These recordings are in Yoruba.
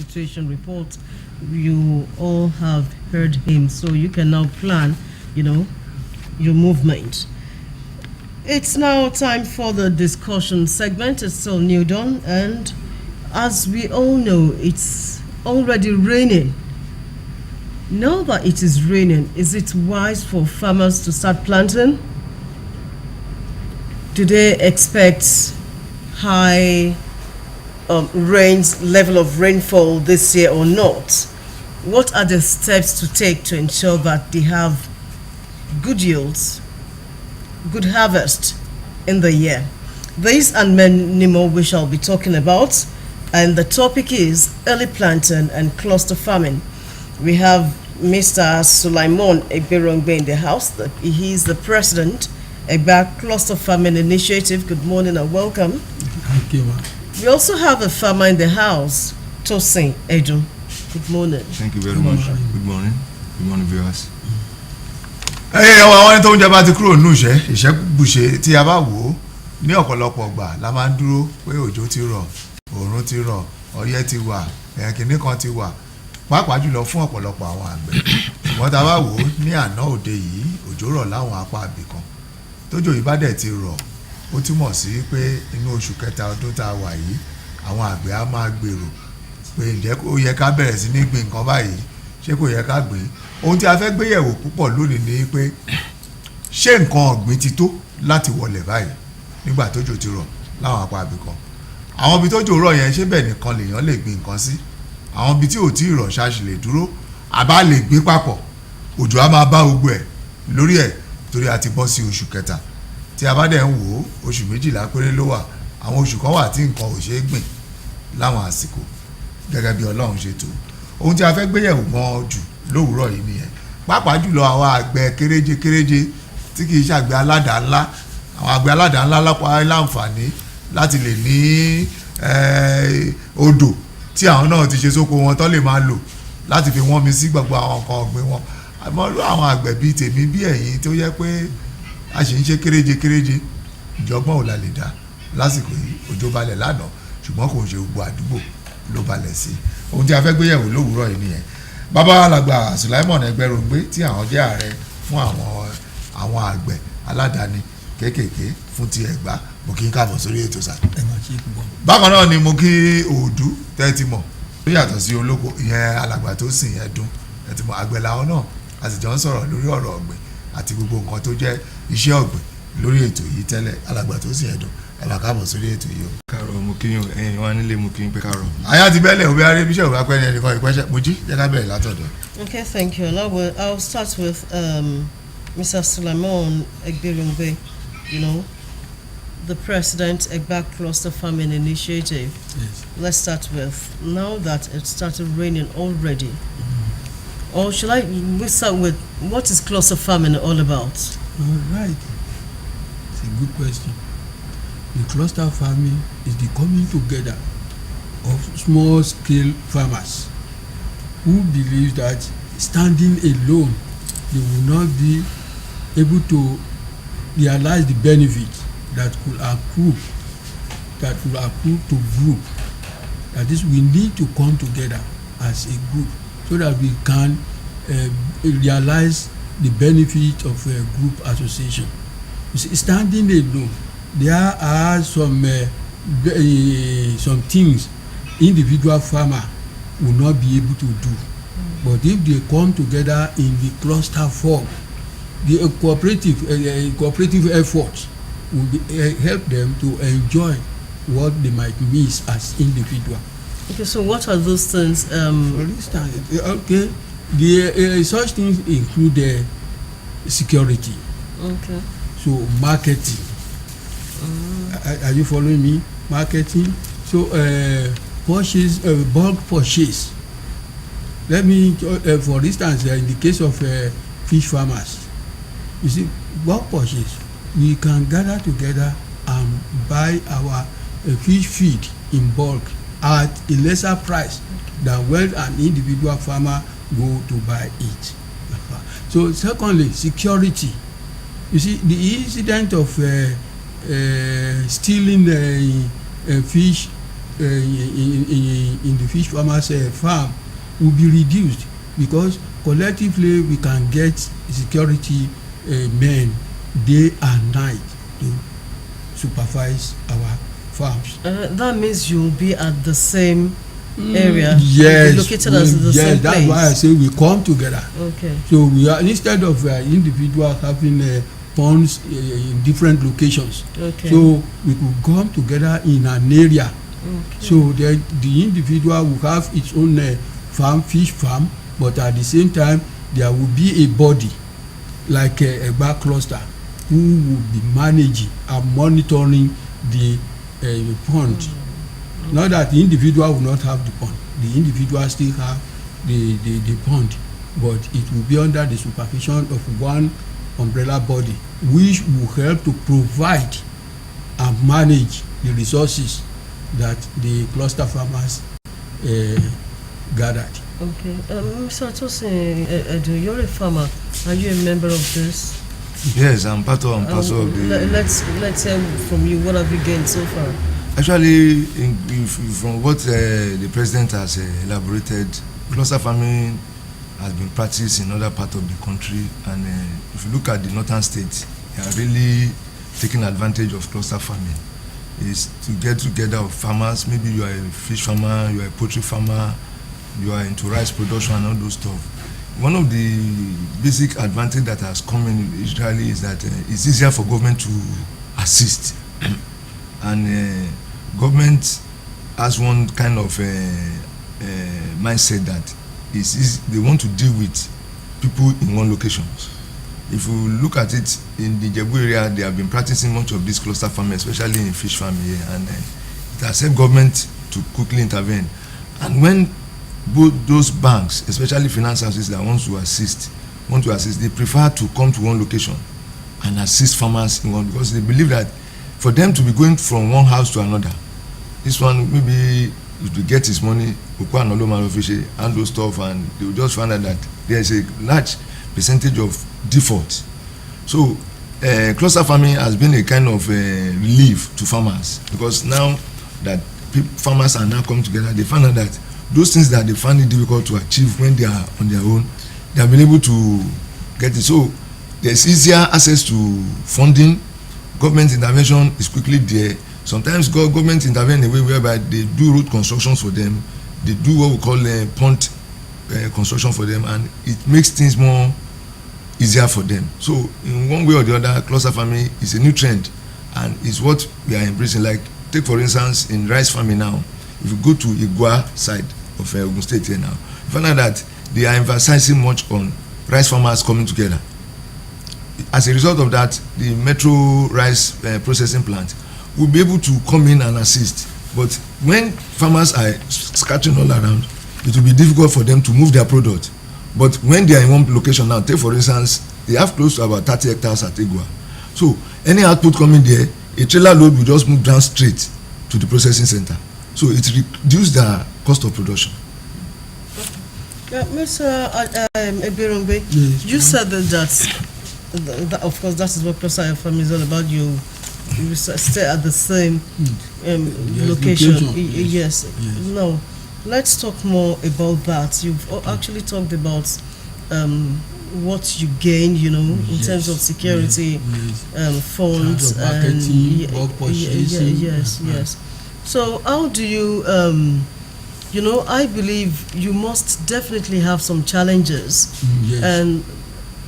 situation report. You all have heard him, so you can now plan, your movement. It's now time for the discussion segment. It's still New Dawn, and as we all know, it's already raining. Now that it is raining, is it wise for farmers to start planting? Do they expect high level of rainfall this year or not? What are the steps to take to ensure that they have good yields, good harvest in the year? These and many more we shall be talking about, and the topic is early planting and cluster farming. We have Mr. Sulaimon Egberongbe in the house. He is the president Egba Cluster Farming Initiative. Good morning and welcome. Thank you, ma'am. We also have a farmer in the house, Tosin Edu. Good morning. Thank you very much. Good morning. Good morning, viewers. Àwọn ẹni tó ń jẹba ti kúrò nínú ìṣẹ́kùbùṣe tí a bá wò ó ní ọ̀pọ̀lọpọ̀ ọgbà la máa ń dúró pé òjò ti rọ̀, òòrùn ti rọ̀, ọyẹ́ ti wà, kìnní kan ti wà, pàápàá jùlọ fún ọ̀pọ̀lọpọ̀ àwọn àgbẹ̀. Ṣùgbọ́n tá a bá wò ó ní àná òde yìí, òjò rọ̀ láwọn apá ibì kan. Tójò yìí bá dẹ̀ ti rọ̀, ó túmọ̀ sí pé inú oṣù kẹta ọdún tá a wà yìí, àwọn àgbẹ̀ á máa gbèrò pé ǹjẹ́ ó yẹ ká bẹ̀rẹ̀ sí ní gbìn nǹkan báyìí, ṣé kò yẹ ká gbìn? Ohun tí a fẹ́ gbé yẹ̀wò púpọ̀ lónìí ni pé ṣé nǹkan ọ̀gbìn ti tó láti wọlé báyìí nígbà tójò ti rọ̀ láwọn apá ibì kan. Àwọn ibi tójò rọ̀ yẹn ṣé bẹ́ẹ̀ nìkan lèèyàn lè gbìn nǹkan sí? Àwọn ibi tí ò tí ì rọ̀ ṣáàṣì lè dúró, àbá lè gbé papọ̀, òjò á máa bá gbogbo ẹ̀ lórí ẹ̀ torí a ti bọ́ sí oṣù kẹta. Tí a bá dẹ̀ ń wò ó, oṣù 12 péré ló wà. Àwọn oṣù kan wà tí nǹkan ò ṣeé gbìn láwọn àsìkò gẹ́gẹ́ bí Ọlọ́run ṣe tó. Ohun tí a fẹ́ gbéyẹ̀wò gan jù lówùúrọ̀ yìí nìyẹn. Pàápàá jùlọ àwọn àgbẹ̀ kéréje tí kì í ṣàgbẹ̀ aládàá ńlá. Àwọn àgbẹ̀ aládàá ńlá lápá láǹfààní láti lè ní odò tí àwọn náà ti ṣe sóko wọn tó lè máa lò láti fi wọ́n mi sí gbogbo àwọn nǹkan ọ̀gbìn wọn. Àmọ́ àwọn àgbẹ̀ bíi tèmi bí ẹ̀yin tó yẹ pé a sì ń ṣe kéréje ìjọgbọ́n ò la lè dá lásìkò yìí. Òjò balẹ̀ lánàá ṣùgbọ́n kò ń ṣe gbogbo àdúgbò ló balẹ̀ sí. Ohun tí a fẹ́ gbéyẹ̀wò lówùúrọ̀ yìí nìyẹn. Bàbá alàgbà Sulaimon Egberongbe tí àwọn jẹ́ ààrẹ fún àwọn àgbẹ̀ aládàáni kéékèèké fún ti Ẹ̀gbá, mo kí n káàbọ̀ sórí ètò sá. Bákan náà ni mo kí Òòdù tẹ́tí mọ̀ tó yàtọ̀ sí olóko ìyẹn alàgbà tó sìn Ẹdùn tẹ́tí mọ̀. Àgbẹ̀ làwọn náà a sì jọ ń sọ̀rọ̀ lórí ọ̀rọ̀ ọ̀gbìn àti gbogbo nǹkan tó jẹ́ iṣẹ́ ọ̀gbìn lórí ètò yìí tẹ́lẹ̀. Alàgbà tó sìn Ẹdùn ẹ bá káàbọ̀ sórí ètò yìí o. Káàárọ̀ mo kí yín, ẹ̀yin wá nílé mo kí yín pé káàárọ̀. Àyà ti bẹ́lẹ̀ òbí arẹ́ bíṣẹ́ òbí apẹ́ ní ẹnìkan ìpẹ́ṣẹ́ Mojí jẹ́ ká bẹ̀rẹ̀ látọ̀dọ̀. Okay, thank you. I'll start with Mr. Sulaimon Egberongbe, the president Egba Cluster Farming Initiative. Yes. Let's start with, now that it started raining already, or should we start with what is cluster farming all about? All right. It's a good question. The cluster farming is the coming together of small-scale farmers who believe that standing alone they will not be able to realize the benefit that could accrue to group. That is, we need to come together as a group so that we can realize the benefit of a group association. You see, standing alone, there are some things individual farmer will not be able to do. But if they come together in the cluster form, the cooperative efforts will help them to enjoy what they might miss as individual. Okay, so what are those things? For instance, okay, the such things include security. Okay. So marketing. Are you following me? Marketing. So purchase, bulk purchase. Let me, for instance, in the case of fish farmers, you see, bulk purchase. We can gather together and buy our fish feed in bulk at a lesser price than when an individual farmer go to buy it. So secondly, security. You see, the incident of stealing fish in the fish farmers farm will be reduced, because collectively we can get security men day and night to supervise our farms. That means you'll be at the same area. Yes, located as the same that's place. why I say we come together. Okay. So we are, instead of individual having ponds in different locations. Okay. So we could come together in an area. Okay. So the individual will have its own fish farm, but at the same time there will be a body like a Egba cluster who will be managing and monitoring the pond. Not that the individual will not have the pond. The individual still have the pond, but it will be under the supervision of one umbrella body, which will help to provide and manage the resources that the cluster farmers gathered. Okay. Mr. Atosin, you're a farmer. Are you a member of this? Yes, I'm part of the. Let's hear from you. What have you gained so far? Actually, from what the president has elaborated, cluster farming has been practiced in other parts of the country, and if you look at the northern states, they are really taking advantage of cluster farming. Is to get together of farmers. Maybe you are a fish farmer, you are a poultry farmer, you are into rice production and all those stuff. One of the basic advantage that has come in Israeli is that it's easier for government to assist, and government has one kind of mindset that they want to deal with people in one location. If you look at it in the Jebu area, they have been practicing much of this cluster farming, especially in fish farming here, and it has helped government to quickly intervene. And when both those banks, especially finance houses that want to assist, they prefer to come to one location and assist farmers in one, because they believe that for them to be going from one house to another, this one maybe if they get his money, and those stuff, and they will just find out that there is a large percentage of default. So cluster farming has been a kind of relief to farmers, because now that farmers are now coming together, they find out that those things that they find it difficult to achieve when they are on their own, they have been able to get it. So there's easier access to funding. Government intervention is quickly there. Sometimes government intervene in a way whereby they do road constructions for them, they do what we call pond construction for them, and it makes things more easier for them. So in one way or the other, cluster farming is a new trend, and is what we are embracing. Like, take for instance in rice farming now, if you go to Igua side of Ogun State here now, you find out that they are emphasizing much on rice farmers coming together. As a result of that, the Metro rice processing plant will be able to come in and assist. But when farmers are scattering all around, it will be difficult for them to move their product. But when they are in one location now, take for instance, they have close to about 30 hectares at Igua. So any output coming there, a trailer load will just move down straight to the processing center. So it reduces the cost of production. Yeah, Mr. Ebirungbe, Yes, you said that of course that is what cluster farming is all about. You stay at the same location. Yes. No, let's talk more about that. You've actually talked about what you gain, in terms of security, funds, and yes. So how do you, I believe you must definitely have some challenges, and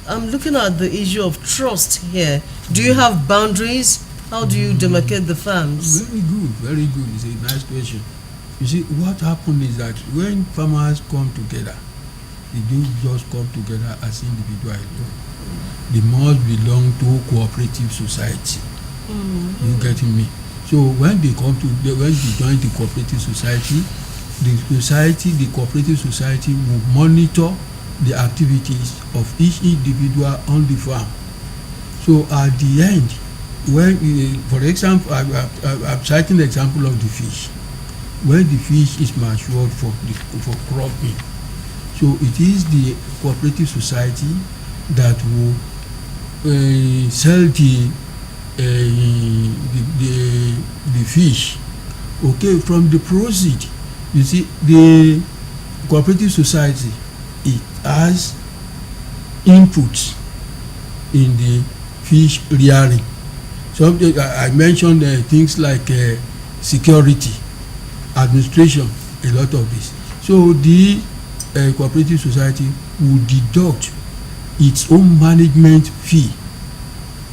I'm looking at the issue of trust here. Do you have boundaries? How do you demarcate the farms? Very good. It's a nice question. You see, what happened is that when farmers come together, they don't just come together as individuals. They must belong to cooperative society. You getting me? So when they join the cooperative society, the cooperative society will monitor the activities of each individual on the farm. So at the end, when for example, I'm citing the example of the fish. When the fish is matured for cropping, so it is the cooperative society that will sell the fish Okay, from the proceed, you see, the cooperative society, it has inputs in the fish rearing. So I mentioned things like security, administration, a lot of this. So the cooperative society will deduct its own management fee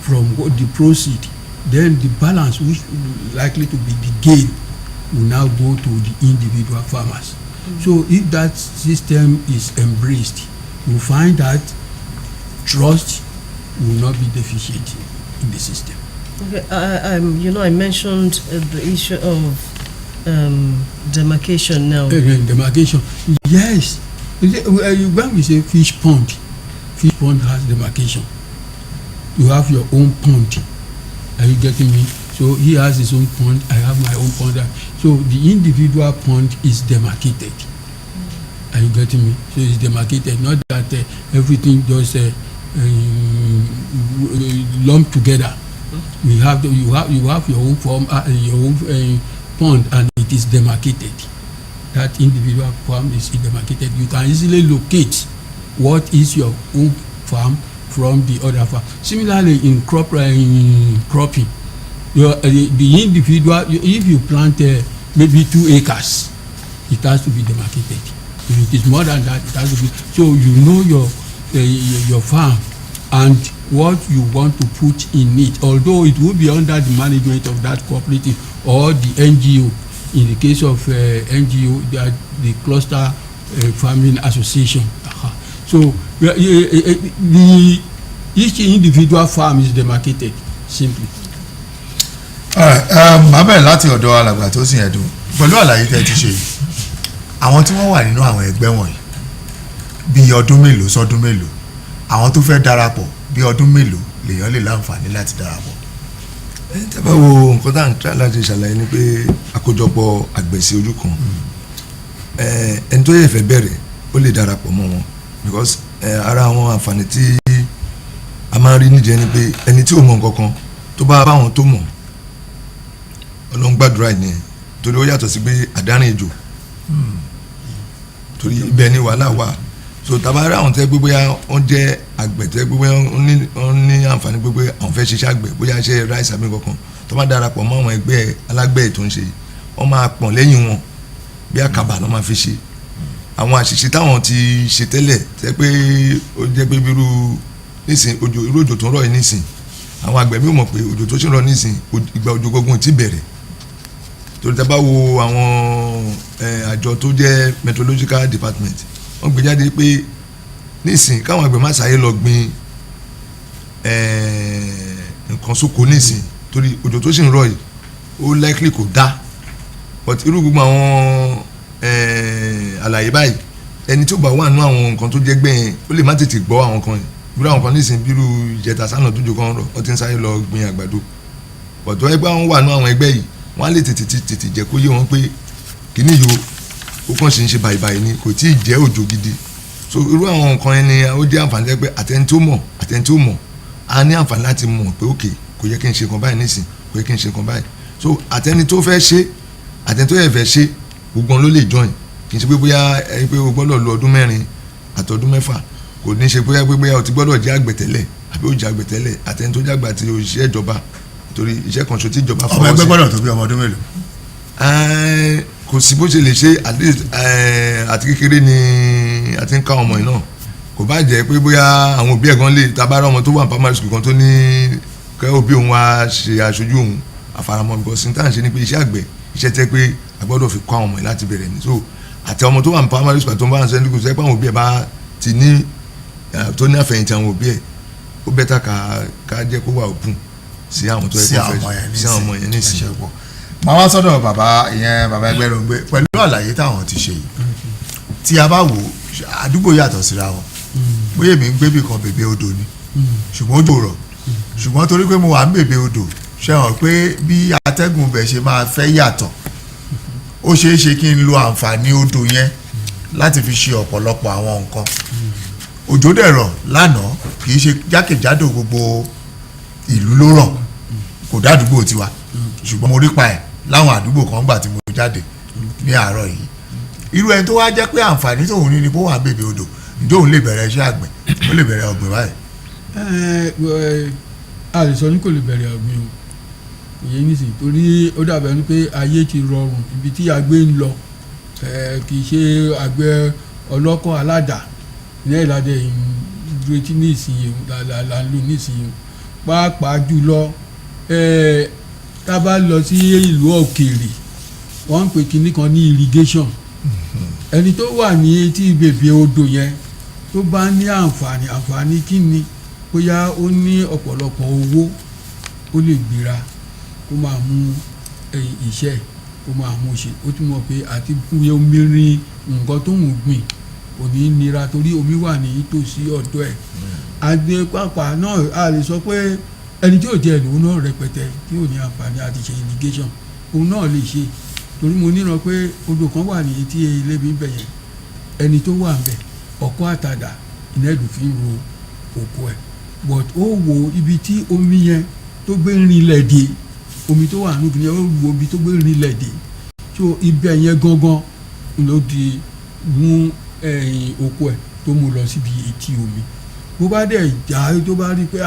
from what the proceed. Then the balance, which is likely to be the gain, will now go to the individual farmers. So if that system is embraced, you find that trust will not be deficient in the system. Okay, I mentioned the issue of demarcation now. Demarcation, yes. When we say fish pond has demarcation. You have your own pond. Are you getting me? So he has his own pond, I have my own pond. So the individual pond is demarcated. Are you getting me? So it's demarcated, not that everything just lumped together. You have your own form, your own pond, and it is demarcated. That individual farm is demarcated. You can easily locate what is your own farm from the other farm. Similarly, in cropping, the individual, if you plant maybe 2 acres, it has to be demarcated. If it is more than that, it has to be. So you know your farm and what you want to put in it. Although it will be under the management of that cooperative or the NGO. In the case of NGO, the cluster farming association. So each individual farm is demarcated simply. Màá bẹ̀rẹ̀ láti ọ̀dọ̀ alàgbà tó sì ẹ̀dùn pẹ̀lú àlàyé tẹ́ ti ṣe yìí. Àwọn tí wọ́n wà nínú àwọn ẹgbẹ́ wọ̀nyí bí ọdún mélòó sọ́dún mélòó, àwọn tó fẹ́ darapọ̀ bí ọdún mélòó lèèyàn lè láǹfààní láti darapọ̀. Tẹ́bá wo nǹkan tá à ń try láti ṣàlàyé ni pé àkójọpọ̀ àgbẹ̀ sí ojú kan, ẹni tó yẹ fẹ́ bẹ̀rẹ̀ ó lè darapọ̀ mọ́ wọn because ara àwọn àǹfààní tí a máa ń rí nídìí ẹni pé ẹni tí ò mọ̀ nǹkan kan tó bá bá wọn tó mọ̀ Ọlọ́run gbàdúrà ẹ̀ nìyẹn, torí ó yàtọ̀ sí pé àdárin ìjò torí ibẹ̀ ni wàhálà wà. So tàbá rí àwọn tẹ́ gbé bóyá wọ́n jẹ́ àgbẹ̀ tẹ́ gbé bóyá wọ́n ní àǹfààní gbé bóyá àwọn fẹ́ ṣiṣẹ́ àgbẹ̀ bóyá ṣe ráìsì àbí kankan tó bá darapọ̀ mọ́ àwọn ẹgbẹ́ alágbẹ̀ tó ń ṣe wọ́n máa pọ̀n lẹ́yìn wọn bí àkàbà ló máa fi ṣe àwọn àṣìṣe táwọn ti ṣe tẹ́lẹ̀ tẹ́ pé ó jẹ́ pé bírú nísìn irú òjò tó ń rọ̀ yìí nísìn àwọn àgbẹ̀ mi ò mọ̀ pé òjò tó ṣe ń rọ̀ nísìn ìgbà òjò gbogbo ti bẹ̀rẹ̀ torí tẹ́ bá wo àwọn àjọ tó jẹ́ meteorological department wọ́n gbé jáde pé nísìn káwọn àgbẹ̀ má ṣàyè lọ gbin nǹkan sóko nísìn torí òjò tó sì ń rọ̀ yìí ó likely kò dá but irú gbogbo àwọn àlàyé báyìí ẹni tó bá wà nínú àwọn nǹkan tó jẹ́ gbẹ̀yìn ó lè má tètè gbọ́ àwọn kan yìí irú àwọn kan nísìn bírú ìjẹta sánà tó jò kan rọ̀ wọ́n ti ń sáré lọ gbin àgbàdo but tó ẹgbẹ́ àwọn wà nínú àwọn ẹgbẹ́ yìí wọ́n á lè tètè jẹ́ kó yé wọn pé kíní yìí ó kàn ṣe ń ṣe báyìí ni kò tí ì jẹ́ òjò gidi. So irú àwọn nǹkan yẹn ni ó jẹ́ àǹfààní pé àtẹni tó mọ̀ a ní àǹfààní láti mọ̀ pé òkè kò yẹ kí n ṣe nǹkan báyìí nísìn kò yẹ kí n ṣe nǹkan báyìí. So àtẹni tó fẹ́ ṣe àtẹni tó yẹ fẹ́ ṣe gbogbo ló lè join kì í ṣe pé bóyá ẹni pé o gbọ́dọ̀ lo ọdún 4 àtọdún 6 kò ní ṣe bóyá o ti gbọ́dọ̀ jẹ́ àgbẹ̀ tẹ́lẹ̀ àbí o jẹ́ àgbẹ̀ tẹ́lẹ̀ àtẹni tó jẹ́ àgbà àti òṣìṣẹ́ ìjọba torí iṣẹ́ kan ṣo tí ìjọba fọwọ́ sí. ọmọ ẹgbẹ́ gbọ́dọ̀ tó bí ọmọ ọdún mélòó. kò sí bó ṣe lè ṣe at least àti kékeré ni àti ń ká ọmọ yìí náà kò bá jẹ́ pé bóyá àwọn òbí ẹ̀gán lè tabára ọmọ tó wà ní primary school kan tó ní kẹ́ òbí òun wá ṣe aṣojú òun àfaramọ́ because ní tàn ṣe ni pé iṣẹ́ àgbẹ̀ iṣẹ́ tẹ́ pé a gbọ́dọ̀ fi kọ́ àwọn ọmọ yìí láti bẹ̀rẹ̀ ni so àti ọmọ tó wà ní primary school tó ń bá ń sẹ́ni kò sẹ́ pé àwọn òbí ẹ̀ bá ti ní tó ní àfẹ̀yìntì àwọn òbí ẹ̀ ó bẹ́tà ká jẹ́ kó wà òpin sí àwọn tó yẹ kó fẹ́ sí àwọn ọmọ yẹn nísìnyí. màá wá sọ́dọ̀ bàbá ẹgbẹ́ Ròǹgbé pẹ̀lú àlàyé táwọn ti ṣe yìí tí a bá wò àdúgbò yàtọ̀ síra wọn bóyá èmi ń gbé bì kan bèbè odò ni ṣùgbọ́n òjò rọ̀ ṣùgbọ́n torí pé mo wà ń bèbè odò ṣe hàn pé bí atẹ́gùn bẹ̀ ṣe máa fẹ́ yàtọ̀ ó ṣeé ṣe kí n lo àǹfààní odò yẹn láti fi ṣe ọ̀pọ̀lọpọ̀ àwọn nǹkan òjò dẹ̀ rọ̀ lánàá kì í ṣe jákèjádò gbogbo ìlú ló rọ̀ kò dádúgbò tiwa ṣùgbọ́n mo rí pa ẹ̀ láwọn àdúgbò kan gbà tí mo jáde ní àárọ̀ yìí irú ẹni tó wá jẹ́ pé àǹfààní tóun ní ni kó wà bèbè odò ǹjẹ́ òun lè bẹ̀rẹ̀ iṣẹ́ àgbẹ̀ ó lè bẹ̀rẹ̀ ọ̀gbìn báyìí. a lè sọ ní kò lè bẹ̀rẹ̀ ọ̀gbìn o ìyẹn nísìnyí torí ó dàbẹ̀ ni pé ayé ti rọrùn ibi tí àgbẹ̀ ń lọ kì í ṣe àgbẹ̀ ọlọ́kọ̀ aládà ní ìlàdẹ ìrètí ní ìsinyìí là ń lò ní ìsinyìí pàápàá jùlọ tá a bá lọ sí ìlú òkèèrè wọ́n ń pè kinní kan ní irrigation ẹni tó wà ní etí bèbè odò yẹn tó bá ní àǹfààní kíni bóyá ó ní ọ̀pọ̀lọpọ̀ owó ó lè gbéra kó máa mú iṣẹ́ kó máa mú ṣe ó tún mọ̀ pé àti fún omi rin nǹkan tó ń gbìn kò ní nira torí omi wà ní tòsí ọ̀dọ̀ ẹ̀ àgbẹ̀ pàápàá náà a lè sọ pé ẹni tí ò jẹ́ ìlú náà rẹpẹtẹ tí ò ní àǹfààní àti ṣe irrigation òun náà lè ṣe torí mo níran pé odò kan wà ní etí ilé mi bẹ̀ yẹn ẹni tó wà ń bẹ̀ ọkọ́ àtàdá iná ẹ̀dùn fi ń ro oko ẹ̀ but ó wo ibi tí omi yẹn tó gbé rinlẹ̀ dé omi tó wà níbi yẹn ó wo ibi tó gbé rinlẹ̀ dé so ibẹ̀ yẹn gangan ló di mú oko ẹ̀ tó mú lọ síbi etí omi bó bá dẹ̀ jà tó bá rí pé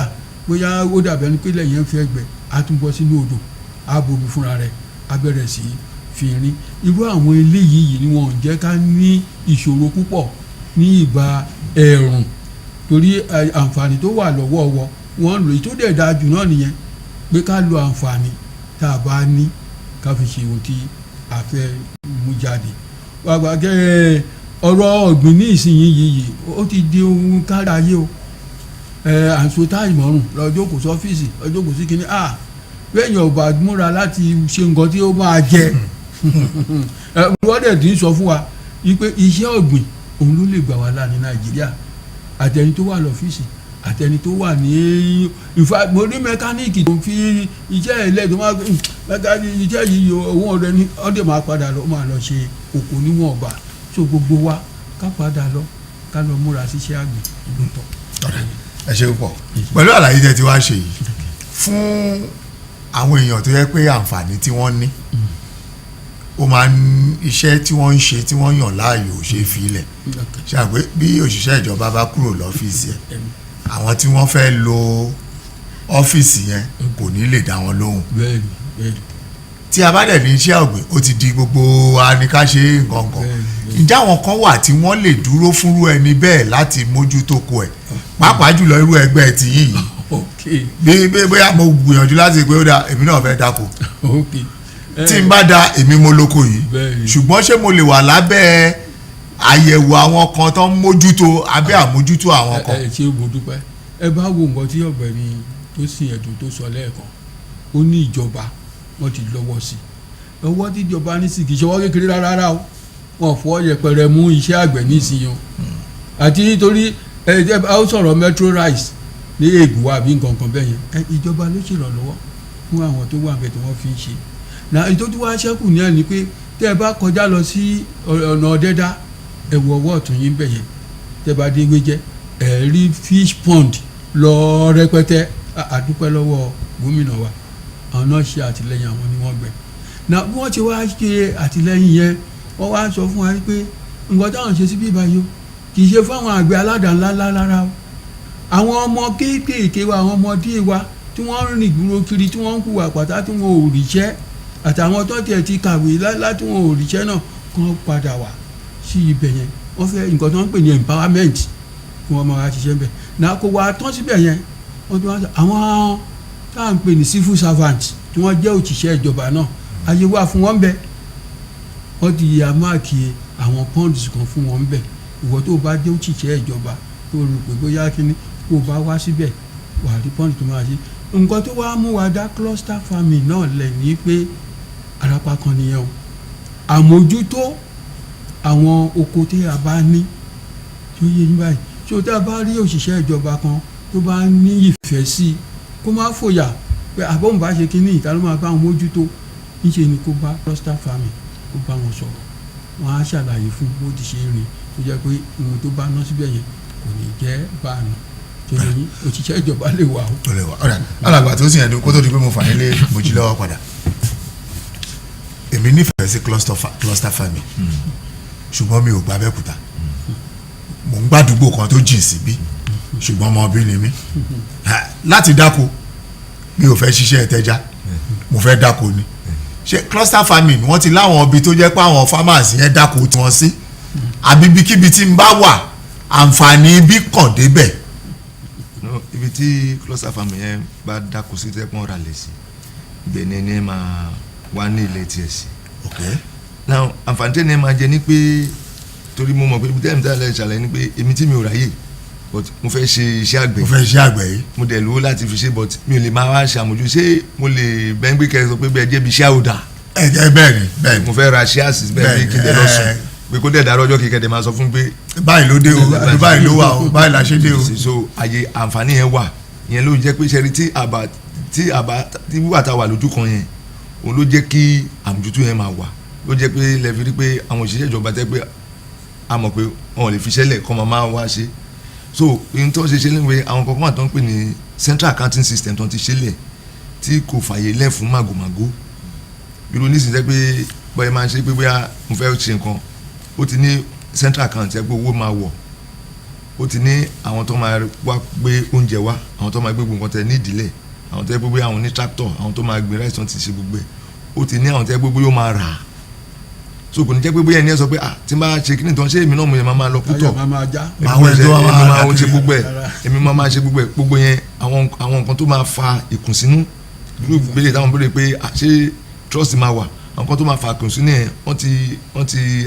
bóyá ó dàbẹ̀ ní pé lẹ́yìn fẹ́ gbẹ á tún bọ́ sínú odò á bomi fúnra rẹ̀ á bẹ̀rẹ̀ sí fi rin irú àwọn eléyìí yìí ni wọn ò jẹ́ ká ní ìṣòro púpọ̀ ní ìgbà ẹ̀rùn torí àǹfààní tó wà lọ́wọ́ wọn lò tó dẹ̀ dáa jù náà nìyẹn pé ká lo àǹfààní tá a bá ní ká fi ṣe ohun tí a fẹ́ mú jáde gbàgbàgẹ́ ọ̀rọ̀ ọ̀gbìn ní ìsinyìí yìí ó ti di ohun káráyé o àǹsọ̀tá ìmọ̀rùn lọ́jọ́ kò sọ́fíìsì lọ́jọ́ kò sí kínní bẹ́ẹ̀ni ọba múra láti ṣe nǹkan tí ó máa jẹ wọ́n dẹ̀ ti ń sọ fún wa wípé iṣẹ́ ọ̀gbìn òun ló lè gbà wá là ní Nàìjíríà àtẹni tó wà lọ́fíìsì àtẹni tó wà ní ìfà mo ní mẹkáníìkì tó ń fi iṣẹ́ ẹ̀lẹ́ tó máa mẹkáníìkì iṣẹ́ yìí owó ọ̀rẹ́ ni ọ̀dẹ̀ máa padà lọ máa lọ ṣe oko níwọ̀nba tó gbogbo wa ká padà lọ ká lọ múra síṣẹ́ àgbẹ̀ ìlú tọ̀. ẹ ṣe púpọ̀ pẹ̀lú àlàyé tẹ́ ti wá ṣe yìí fún àwọn èèyàn tó yẹ pé àǹfààní tí wọ́n ní ó máa ń iṣẹ́ tí wọ́n ń ṣe tí wọ́n yàn láàyò ṣe fi ilẹ̀ ṣàgbé bí òṣìṣẹ́ ìjọba bá kúrò lọ́fíìsì ẹ̀ àwọn tí wọ́n fẹ́ lo ọ́fíìsì yẹn kò ní lè dá wọn lóhùn tí a bá dẹ̀ ní iṣẹ́ ọ̀gbìn ó ti di gbogbo anìkáṣe nǹkan kan ǹjẹ́ àwọn kan wà tí wọ́n lè dúró fúnrú ẹni bẹ́ẹ̀ láti mójútó ko ẹ̀ pàápàá jùlọ irú ẹgbẹ́ ti yìí bí bóyá mo gbìyànjú láti pé ó dá èmi náà fẹ́ dáko tí n bá da èmi mo lóko yìí ṣùgbọ́n ṣé mo lè wà lábẹ́ àyẹ̀wò àwọn kan tó ń mójútó abẹ́ àmójútó àwọn kan. ẹ ṣe mo dúpẹ́ ẹ bá wo nǹkan tí ọ̀gbẹ́ni tó sin ẹ̀dùn tó sọ lẹ́ẹ̀kan ó ní ìjọba wọ́n ti lọ́wọ́ sí i ọwọ́ tí ìjọba ní sí kì í ṣọwọ́ kékeré rárá o wọ́n fọ́ yẹpẹrẹ mú iṣẹ́ àgbẹ̀ nísìnyí o àti nítorí ẹ ó sọ̀rọ̀ metro rice ní ègùn àbí nǹkan kan bẹ́ẹ̀ yẹn ìjọba ló ṣèrànlọ́wọ́ fún àwọn tó wà bẹ́ẹ̀ tí wọ́n fi ń ṣe na ìtọ́jú wa ṣẹ́kù ní ẹni pé tẹ́ ẹ bá kọjá lọ sí ọ̀nà ọ̀dẹ́dá ẹ̀wù ọwọ́ ọ̀tún yín bẹ̀ yẹn tẹ́ ẹ bá dé wéjẹ́ ẹ̀ rí fish pond lọ rẹpẹtẹ àdúpẹ́ lọ́wọ́ gómìnà wa àwọn náà ṣe àtìlẹ́yìn àwọn ni wọ́n gbẹ na bí wọ́n ti wá ṣe àtìlẹ́yìn yẹn wọ́n wá sọ fún wa pé nǹkan táwọn ṣe sí bí ìbáyọ kì í ṣe fún àwọn àgbẹ̀ aládàá ńláńlá rárá o àwọn ọmọ kéékèèké wa àwọn ọmọdé wa tí wọ́n rìn gbúrò kiri tí wọ́n ń hùwà pátá tí wọ́n ò ríṣẹ́ àtàwọn tó tiẹ̀ ti kàwé láti wọn ò ríṣẹ́ náà kàn padà wá sí ibẹ̀ yẹn wọ́n fẹ́ nǹkan tó ń pè ní empowerment kí wọ́n máa ṣiṣẹ́ bẹ̀ náà kó wa tán síbẹ̀ yẹn wọ́n ti wá sọ àwọn tá à ń pè ní civil servant tí wọ́n jẹ́ òṣìṣẹ́ ìjọba náà ayé wà fún wọn bẹ́ẹ̀ wọ́n ti yà máàkì àwọn ponds kan fún wọn bẹ́ẹ̀ ìwọ tó bá jẹ́ òṣìṣẹ́ ìjọba tó rò pé bóyá kíní kó bá wá síbẹ̀ wà á rí pond tó máa ṣe nǹkan tó wá mú wa dá cluster farming náà lẹ̀ ní pé arapa kan nìyẹn o àmójútó àwọn oko tí a bá ní tó yé yín báyìí tó tá a bá rí òṣìṣẹ́ ìjọba kan tó bá ní ìfẹ́ sí i kó má fòyà pé àbọ̀n bá ṣe kínní ìta ló máa bá wọn mójútó níṣẹ́ ni kó bá cluster farming kó bá wọn sọ̀rọ̀ wọn á ṣàlàyé fún bó ti ṣe rìn tó jẹ́ pé ohun tó bá ná síbẹ̀ yẹn kò ní jẹ́ báànù tó lè ní òṣìṣẹ́ ìjọba lè wà o. tó lè wà ọ̀rẹ́ alàgbà tó sì yẹn dún kó tó di pé mo fà nílé mojí lọ́wọ́ padà èmi nífẹ̀ẹ́ sí cluster farming ṣùgbọ́n mi ò gba Abẹ́òkúta mò ń gbàdúgbò kan tó jìn síbí ṣùgbọ́n ọmọ ọbí ni mí láti dáko mi ò fẹ́ ṣiṣẹ́ ẹ̀tẹ́já mo fẹ́ dáko ni ṣe cluster farming wọ́n ti láwọn ibi tó jẹ́ pé àwọn farmers yẹn dáko tí wọ́n sí àbí ibikíbi tí ń bá wà àǹfààní bí kàn débẹ̀. ibi tí cluster farming yẹn bá dáko sí tẹ́pọ́n ra lè sí ibẹ̀ ni ẹni máa wá ní ilé tiẹ̀ sí. now àǹfààní tẹ́ni ẹ máa jẹ ní pé torí mo mọ̀ pé ibi tẹ́ni tẹ́ni ṣàlàyé ni pé èmi tí mi ò ráyè but mo fẹ́ ṣe iṣẹ́ àgbẹ̀. mo fẹ́ ṣe àgbẹ̀ yìí. mo dẹ̀ lówó láti fi ṣe but mi ò lè máa wá ṣàmójú ṣé mo lè bẹ́ẹ̀ gbé kẹrin sọ pé bẹ́ẹ̀ jẹ́ bí iṣẹ́ àwòdà. bẹ́ẹ̀ ni. mo fẹ́ ra shares bẹ́ẹ̀ bí kí n dẹ̀ lọ sùn pé kó dẹ̀ dárọ́ ọjọ́ kíkẹ́ dẹ̀ máa sọ fún pé. báyìí ló dé o báyìí ló wà o báyìí la ṣe dé o. so àyè àǹfààní yẹn wà ìyẹn ló jẹ́ pé ṣẹ́rí tí wíwà tá a wà lójú kan yẹn òun ló jẹ́ kí àmójútó yẹn máa wà ló jẹ́ pé lẹ́ẹ̀fi rí pé àwọn òṣìṣẹ́ ìjọba tẹ́ pé a mọ̀ pé wọn ò lè fi ṣẹlẹ̀ kọ́ máa wá ṣe so ohun tó ṣe ṣẹlẹ̀ wẹ̀ àwọn kankan àtọ́ ń pè ní central accounting system tó ti ṣẹlẹ̀ tí kò fàyè lẹ̀ fún màgòmágó irú nísìnyí pé bọ́ẹ̀ máa ń ṣe pé bóyá mo fẹ́ ṣe nǹkan ó ti ní central account ẹ pé owó máa wọ̀ ó ti ní àwọn tó máa wá gbé oúnjẹ wá àwọn tó máa gbé gbogbo nǹkan tẹ ní ìdílé àwọn tó yẹ pé bóyá àwọn ní tractor àwọn tó máa gbé rice tó ti ṣe gbogbo ẹ̀ ó ti ní àwọn tó yẹ pé bóyá ó máa rà á so kò ní jẹ́ pé bóyá ẹni ẹ sọ pé tí n bá ṣe kíni tán ṣé èmi náà mo yẹ máa lọ pútọ̀ èmi máa ṣe gbogbo ẹ̀ gbogbo yẹn àwọn nǹkan tó máa fa ìkùnsínú irú ìbéèrè táwọn béèrè pé ṣé trust máa wà àwọn kan tó máa fa ìkùnsínú yẹn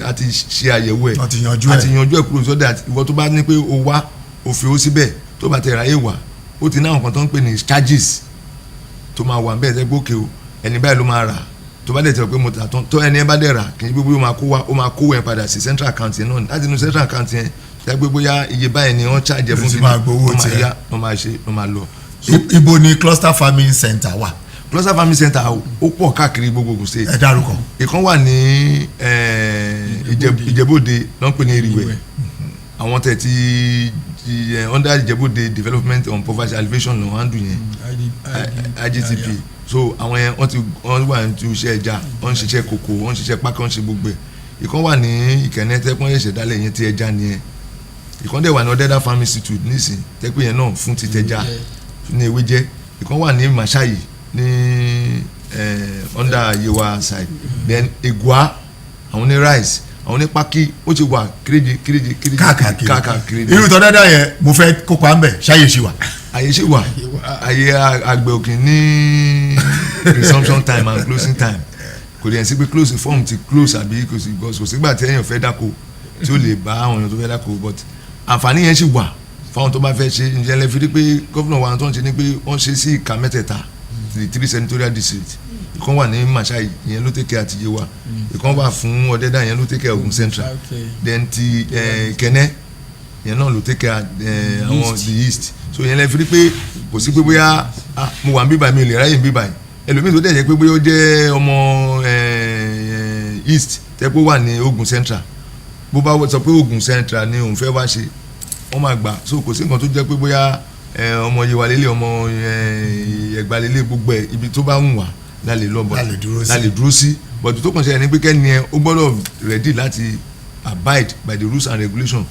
a ti ṣe àyẹ̀wò ẹ̀ àti yanjú ẹ̀ kúrò sọ́dọ̀ ìwọ tó bá ní pé o wá o fi ó síbẹ̀ tó bá tẹ̀ ráyè wà ó ti ní àwọn kan tó ń pè ní charges tó máa wà bẹ́ẹ̀ tẹ́ gbókè o ẹni báyìí ló máa rà tó bá dẹ̀ tẹ̀ pé mo tà tán tó ẹni ẹ bá dẹ̀ rà kì í gbé bóyá ó máa kó yẹn padà sí central account yẹn náà láti inú central account yẹn tẹ́ gbé bóyá iye báyìí ni wọ́n charge fún kí wọ́n máa lọ. Ibo ni cluster farming center wà. cluster farming center ó pọ̀ káàkiri gbogbo Ògùn state. ẹ dárúkọ. ìkan wà ní Ìjẹ̀bú-Òde ló ń pè ní Eriwẹ̀ àwọn tẹ̀ ti under Ìjẹ̀bú-Òde development on poverty alleviation ló handle yẹn IGTP so àwọn yẹn wọ́n wà ní iṣẹ́ ẹja wọ́n ń ṣiṣẹ́ kòkó wọ́n ń ṣiṣẹ́ pákó wọ́n ń ṣe gbogbo ẹ̀ ìkan wà ní Ìkẹ́nnẹ́ tẹ́pọ́n ẹ̀ṣẹ̀ dálẹ̀ yẹn ti ẹja nìyẹn ìkan dẹ̀ wà ní Odeda farm institute nísìn tẹ́pẹ́ yẹn náà fún ti tẹja ní ewé jẹ́ ìkan wà ní Màṣáyì ní under Yewa side then Egua àwọn ní rice àwọn ní Pákí ó ti wà kéréje káàkiri. irú tọ́ dáadáa yẹn mo fẹ́ kópa ń bẹ̀ ṣáyè ṣì wà. àyè ṣì wà àyè àgbẹ̀ òkè ní resumption time and closing time kò dẹ̀ sí pé close form ti close àbí kò sígbà tí èèyàn fẹ́ dáko tí ó lè bá àwọn èèyàn tó fẹ́ dáko but àǹfààní yẹn ṣì wà fáwọn tó bá fẹ́ ṣe ǹjẹ́ lẹ́ fi rí pé gómìnà wa tó ń ṣe ni pé wọ́n ṣe sí ìka mẹ́tẹ̀ẹ̀ta the 3 senatorial district ìkan wà ní Màṣáyì ìyẹn ló tẹ̀kẹ́ àti Yewa ìkan wà fún Ọ̀dẹ́dà ìyẹn ló tẹ̀kẹ́ Ògùn central then ti Ìkẹ́nnẹ́ ìyẹn náà ló tẹ̀kẹ́ àwọn the east so ìyẹn lẹ́ fi rí pé kò sí pé bóyá mo wà ń bíbà mi ò lè ráyè ń bíbà ẹlòmíì tó dẹ̀ jẹ́ pé bóyá ó jẹ́ ọmọ east tẹ́ pé ó wà ní Ògùn central bó bá sọ pé Ògùn central ni òun fẹ́ wá ṣe wọ́n máa gbà so kò sí nǹkan tó jẹ́ pé bóyá ọmọ Yewa lélẹ̀ ọmọ Ẹ̀gbá lélẹ̀ gbogbo ẹ̀ ibi tó bá ń wà lálẹ́ lọ́bọ̀ lálẹ́ dúró sí but tó kàn ṣe ẹni pé kẹ́ni ẹ ó gbọ́dọ̀ ready láti abide by the rules and regulations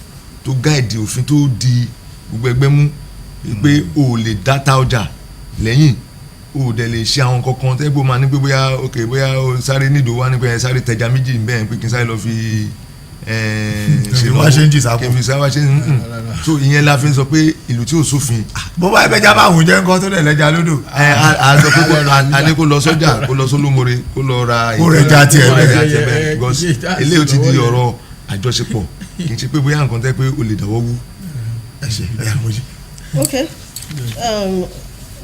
tó guide òfin tó di gbogbo ẹgbẹ́ mú pé o lè dáta ọjà lẹ́yìn o dẹ̀ lè ṣe àwọn kankan tẹ́gbó máa ní pé bóyá o sáré nídòó wá ní pé sáré tẹja méjì ń bẹ́ẹ̀ pé kí n sáré lọ fi ṣe wá ṣe ń jì sáko kẹfì sáwá ṣe ń so ìyẹn la fi ń sọ pé ìlú tí ò sófin. bó bá ẹgbẹ́jà bá àwọn oúnjẹ nǹkan tó lẹ̀ lẹ́jà lódò. a sọ pé a ní kó lọ sọ́jà kó lọ sólómore kó lọ ra ìrẹ̀jà tiẹ̀ bẹ́ẹ̀ because eléyìí ó ti di ọ̀rọ̀ àjọṣepọ̀ kì í ṣe pé bóyá nǹkan tẹ́ pé o lè dáwọ́ wú. ẹ ṣe ẹ yà wọ́n. Okay,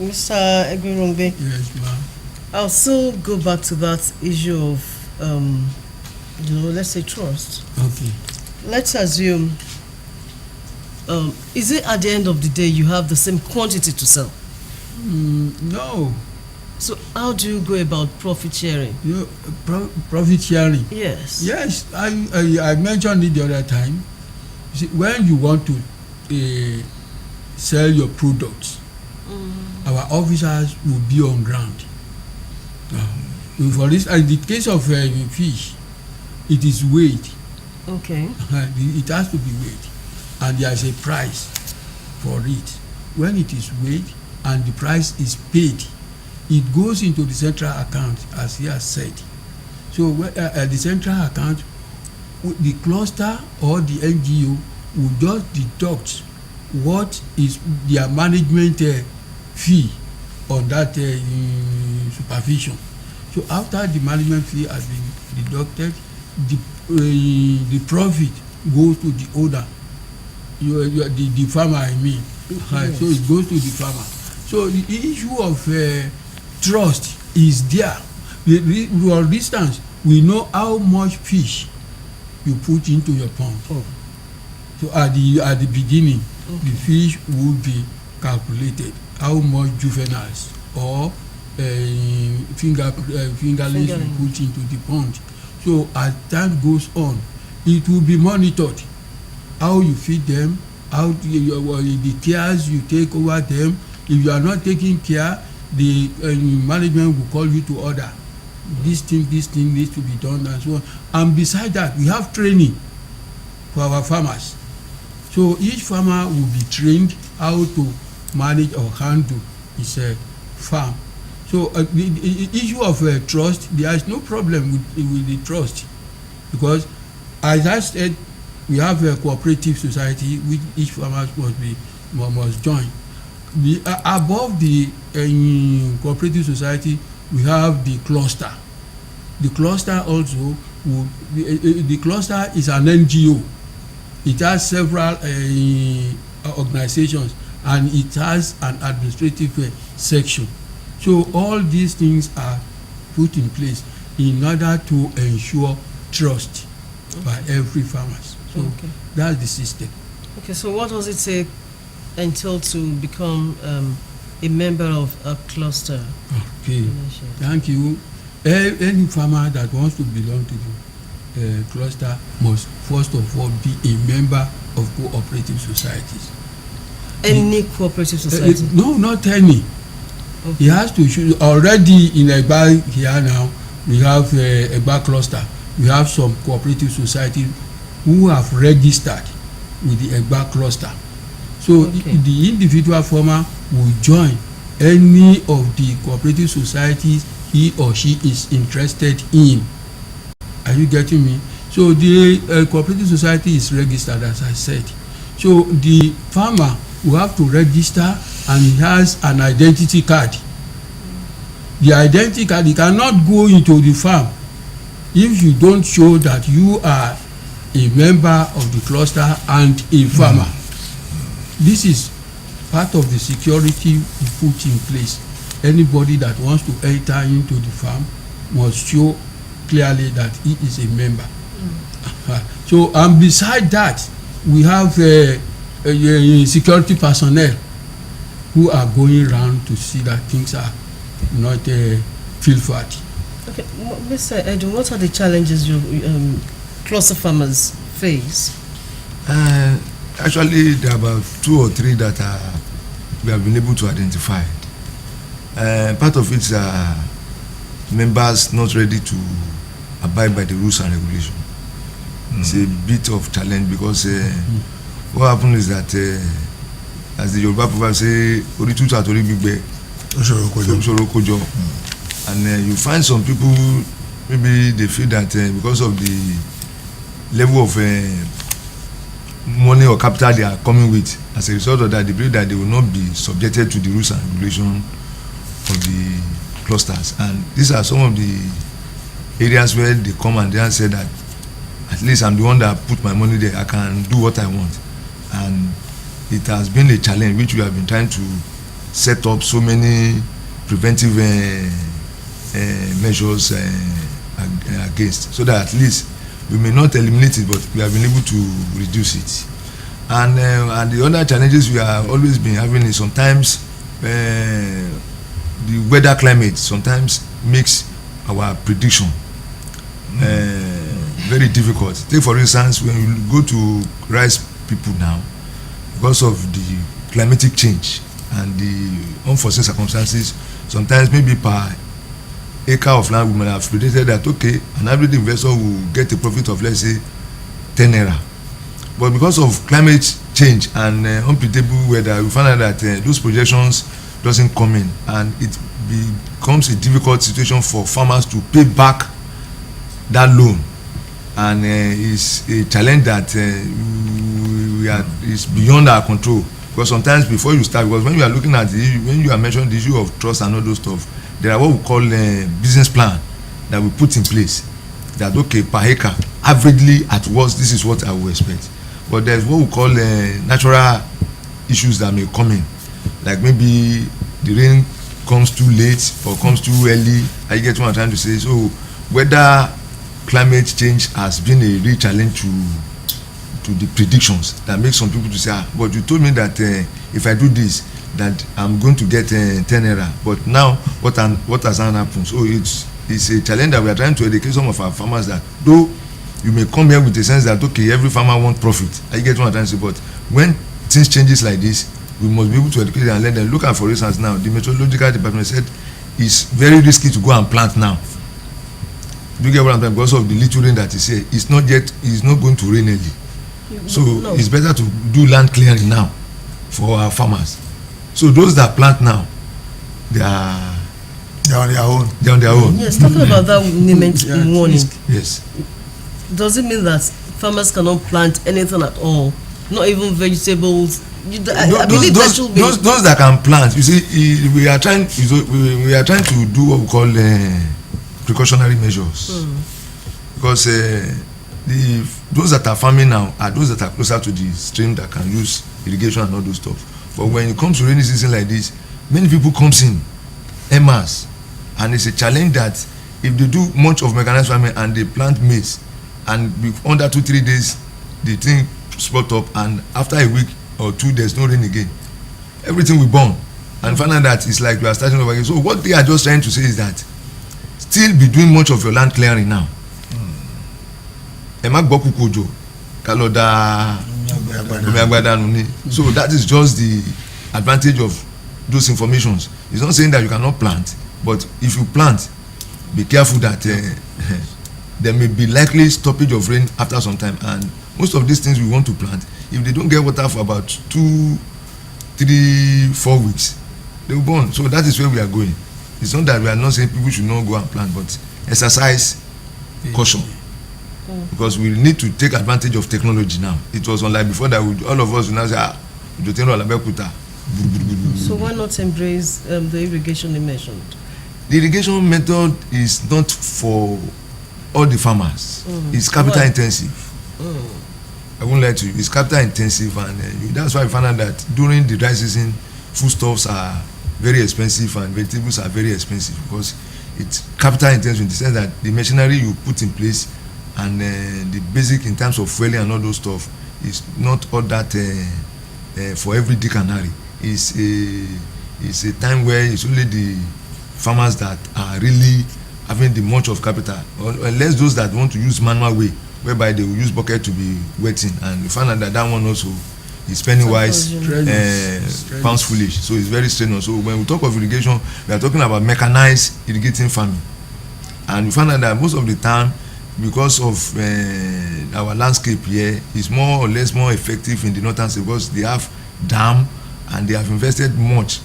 Mr. Egberongbe. Yes, ma'am. I'll still go back to that issue of let's say trust. Okay. Let's assume, is it at the end of the day you have the same quantity to sell? No. So how do you go about profit sharing? Profit sharing. Yes. Yes, I mentioned it the other time. You see, when you want to sell your products, our officers will be on ground. For this, in the case of fish, it is weighed. Okay. It has to be weighed, and there is a price for it. When it is weighed and the price is paid, it goes into the central account, as he has said. So the central account, the cluster or the NGO will just deduct what is their management fee on that supervision. So after the management fee has been deducted, the profit goes to the owner, the farmer, I mean. Yes. So it goes to the farmer. So the issue of trust is there. For instance, we know how much fish you put into your pond. Oh. So at the beginning, the fish will be calculated how much juveniles or fingerlings you put into the pond. So as time goes on, it will be monitored how you feed them, how the cares you take over them. If you are not taking care, the management will call you to order. This thing needs to be done, and so on. And beside that, we have training for our farmers. So each farmer will be trained how to manage or handle his farm. So the issue of trust, there is no problem with the trust, because as I said, we have a cooperative society which each farmer must join. Above the cooperative society, we have the cluster. The cluster also the cluster is an NGO. It has several organizations, and it has an administrative section. So all these things are put in place in order to ensure trust by every farmers. So that's the system. Okay, so what does it take until to become a member of a cluster? Okay, thank you. Any farmer that wants to belong to the cluster must first of all be a member of cooperative societies. Any cooperative society? No, not any. Okay. He has to show already in Egba here now. We have Egba cluster. We have some cooperative societies who have registered with the Egba cluster. So the individual farmer will join any of the cooperative societies he or she is interested in. Are you getting me? So the cooperative society is registered, as I said. So the farmer will have to register, and he has an identity card. The identity card, he cannot go into the farm if you don't show that you are a member of the cluster and a farmer. This is part of the security we put in place. Anybody that wants to enter into the farm must show clearly that he is a member. So, and beside that, we have security personnel who are going around to see that things are not filthy. Okay, Mr. Edu, what are the challenges your cluster farmers face? Actually, there are about 2 or 3 that we have been able to identify. Part of it are members not ready to abide by the rules and regulations. It's a bit of challenge, because what happens is that as the Yoruba proverb say, "Ori tutu atori gbigbe, osoro kojo," and you find some people, maybe they feel that because of the level of money or capital they are coming with, as a result of that, they believe that they will not be subjected to the rules and regulations of the clusters. And these are some of the areas where they come and they say that at least I'm the one that put my money there, I can do what I want. And it has been a challenge which we have been trying to set up so many preventive measures against, so that at least we may not eliminate it, but we have been able to reduce it. And the other challenges we are always been having is sometimes the weather climate sometimes makes our prediction very difficult. Take for instance, when you go to rice people now, because of the climatic change and the unforeseen circumstances, sometimes maybe per acre of land, we might have predicted that okay, an average investor will get a profit of let's say 10 naira. But because of climate change and unpredictable weather, we find out that those projections doesn't come in, and it becomes a difficult situation for farmers to pay back that loan, and it's a challenge that is beyond our control. Because sometimes before you start, because when you are looking at when you are mentioning the issue of trust and all those stuff, there are what we call business plan that we put in place, that okay, per acre averagely at worst this is what I will expect. But there's what we call natural issues that may come in, like maybe the rain comes too late or comes too early. I get what I'm trying to say. So whether climate change has been a real challenge to the predictions that makes some people to say, but you told me that if I do this, that I'm going to get 10 naira. But now what has happened? So it's a challenge that we are trying to educate some of our farmers, that though you may come here with the sense that okay, every farmer wants profit. I get what I'm trying to say. But when things changes like this, we must be able to educate and let them. Look at, for instance, now the meteorological department said it's very risky to go and plant now. Do you get what I'm saying? Because of the little rain that is here, it's not going to rain early. So it's better to do land clearing now for our farmers. So those that plant now, they're on their own. They're on their own. Yes, talking about that warning. Yes. Does it mean that farmers cannot plant anything at all, not even vegetables? I believe that should be those that can plant. You see, we are trying to do what we call precautionary measures, because those that are farming now are those that are closer to the stream that can use irrigation and all those stuff. But when it comes to rainy season like this, many people comes in en masse, and it's a challenge that if they do much of mechanized farming and they plant maize, and under 2-3 days the thing spot up, and after a week or 2 there's no rain again, everything will burn, and find out that it's like you are starting over again. So what they are just trying to say is that still be doing much of your land clearing now. So that is just the advantage of those informations. It's not saying that you cannot plant, but if you plant, be careful that there may be likely stoppage of rain after some time, and most of these things we want to plant, if they don't get water for about 2, 3, 4 weeks, they will burn. So that is where we are going. It's not that we are not saying people should not go and plant, but exercise caution, because we need to take advantage of technology now. It was unlike before that all of us will now say, so why not embrace the irrigation you mentioned? The irrigation method is not for all the farmers. It's capital intensive. I won't lie to you, it's capital intensive, and that's why I found out that during the dry season, foodstuffs are very expensive and vegetables are very expensive, because it's capital intensive in the sense that the machinery you put in place and the basic in terms of fueling and all those stuff is not all that for every dick and harry. It's a time where it's only the farmers that are really having the much of capital, unless those that want to use manual way, whereby they will use bucket to be wetting, and you find out that one also is penny wise, pounds foolish. So it's very strenuous. So when we talk of irrigation, we are talking about mechanized irrigating farming, and we find out that most of the time, because of our landscape here, is more or less more effective in the northern state, because they have dam and they have invested much